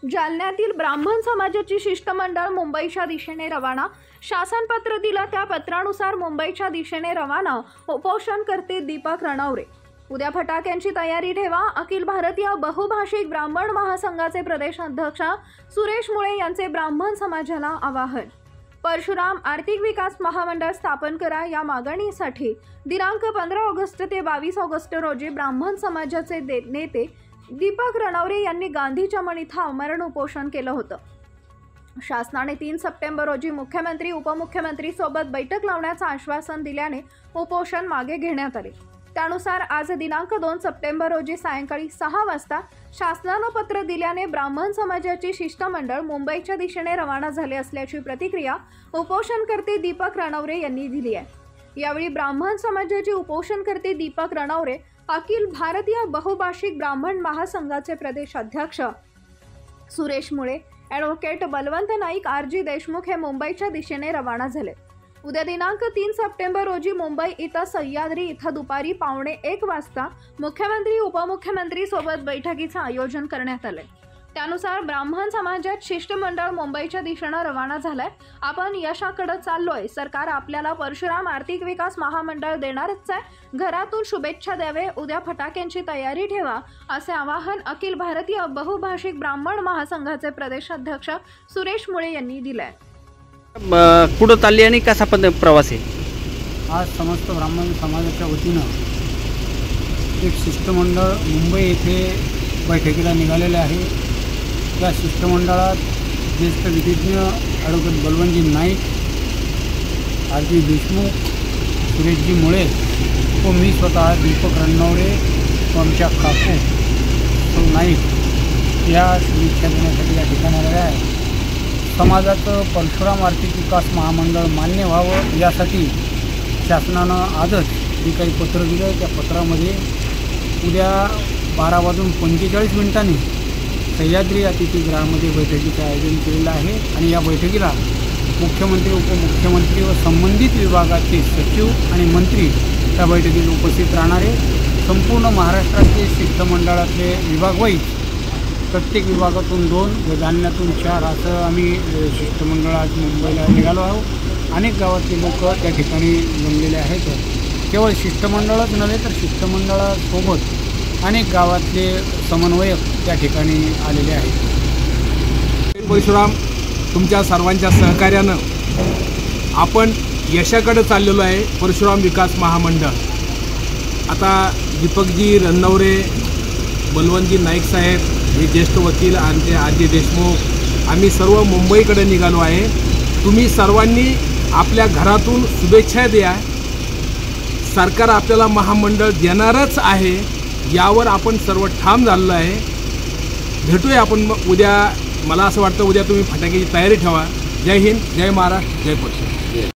जालन्यातील ब्राह्मण समाजाची शिष्टमंडळ मुंबईच्या दिशेने रवाना। शासन पत्र दिलं, त्या पत्रानुसार मुंबईच्या दिशेने रवाना। उपोषण करते दीपक रणवरे। उद्या फटाक्यांची तयारी ठेवा। अखिल भारतीय बहुभाषिक ब्राह्मण महासंघाचे प्रदेश अध्यक्ष सुरेश मुळे यांचे ब्राह्मण समाजाला आवाहन। परशुराम आर्थिक विकास महामंडळ स्थापन करा या मागणीसाठी दिनांक 15 ऑगस्ट ते 22 ऑगस्ट रोजी ब्राह्मण समाजाचे नेते दीपक रणवरे यांनी गांधी चमन इथं आमरण उपोषण केलं होतं। शासनाने 3 सप्टेंबर रोजी मुख्यमंत्री उपमुख्यमंत्री सोबत बैठक लावण्याचं आश्वासन दिल्याने उपोषण मागे घेण्यात आले। त्यानुसार आज दिनांक 2 सप्टेंबर रोजी सायंकाळी 6 वाजता शासनानं पत्र दिल्याने ब्राह्मण समाजाची शिष्टमंडळ मुंबईच्या दिशेने रवाना झाले असल्याची प्रतिक्रिया उपोषणकर्ते दीपक रणवरे यांनी दिली आहे। यावेळी ब्राह्मण समाजाचे उपोषणकर्ते दीपक रणवरे अखिल भारतीय बहुभाषिक ब्राह्मण महासंघाचे प्रदेश अध्यक्ष सुरेश मुळे, ॲडव्होकेट बलवंत नाईक, आरजी देशमुख हे मुंबईच्या दिशेने रवाना झाले। उद्या दिनांक 3 सप्टेंबर रोजी मुंबई इथं सह्याद्री इथं दुपारी 12:15 वाजता मुख्यमंत्री उपमुख्यमंत्री सोबत बैठकीचं आयोजन करण्यात आले। त्यानुसार ब्राह्मण समाजात शिष्टमंडळ मुंबईच्या दिशेने रवाना झालंय। आपण यशाकडे चाललोय। सरकार आपल्याला परशुराम आर्थिक विकास महामंडळ देणारच आहे। घरातून शुभेच्छा द्यावे, उद्या फटाक्यांची तयारी ठेवा, असे आवाहन अखिल भारतीय बहुभाषिक ब्राह्मण महासंघाचे प्रदेश अध्यक्ष सुरेश मुळे यांनी दिलंय। कुठं चालली आणि कसा प्रवास आहे? आज समस्त ब्राह्मण समाजाच्या वतीनं एक शिष्टमंडळ मुंबई येथे बैठकीला निघालेले आहे। त्या शिष्टमंडळात ज्येष्ठ विधिज्ञ ॲडव्होकेट बलवंतजी नाईक, आरजी देशमुख, सुरेशजी मुळे व मी स्वतः दीपक रणवरे व आमच्या काकू सौ नाईक या शुभेच्छा देण्यासाठी या ठिकाणी आलेले आहे। समाजाचं परशुराम आर्थिक विकास महामंडळ मान्य व्हावं यासाठी शासनानं आजच जे काही पत्र दिलं त्या पत्रामध्ये उद्या 12:45 सह्याद्री अतिथीगृहामध्ये बैठकीचं आयोजन केलेलं आहे आणि या बैठकीला मुख्यमंत्री उपमुख्यमंत्री व संबंधित विभागाचे सचिव आणि मंत्री त्या बैठकीत उपस्थित राहणारे। संपूर्ण महाराष्ट्रातले शिष्टमंडळातले विभागवाईज प्रत्येक विभागातून 2 व जालन्यातून 4 असं आम्ही शिष्टमंडळ आज मुंबईला निघालो आहोत। अनेक गावातले लोक त्या ठिकाणी जमलेले आहेत। केवळ शिष्टमंडळच नव्हे तर शिष्टमंडळासोबत अनेक गावातले समन्वयक त्या ठिकाणी आलेले आहेत। परशुराम, तुमच्या सर्वांच्या सहकार्यानं आपण यशाकडे चाललेलो आहे। परशुराम विकास महामंडळ आता दीपकजी रणवरे, बलवंतजी नाईक साहेब, हे ज्येष्ठ वकील, आमचे आरजी देशमुख, आम्ही सर्व मुंबईकडे निघालो आहे। तुम्ही सर्वांनी आपल्या घरातून शुभेच्छा द्या। सरकार आपल्याला महामंडळ देणारच आहे, यावर आपण सर्व ठाम झालेलो आहे। भेटूया आपण उद्या। मला असं वाटतं उद्या तुम्ही फटाक्याची तयारी ठेवा। जय हिंद, जय महाराष्ट्र, जय परशुराम।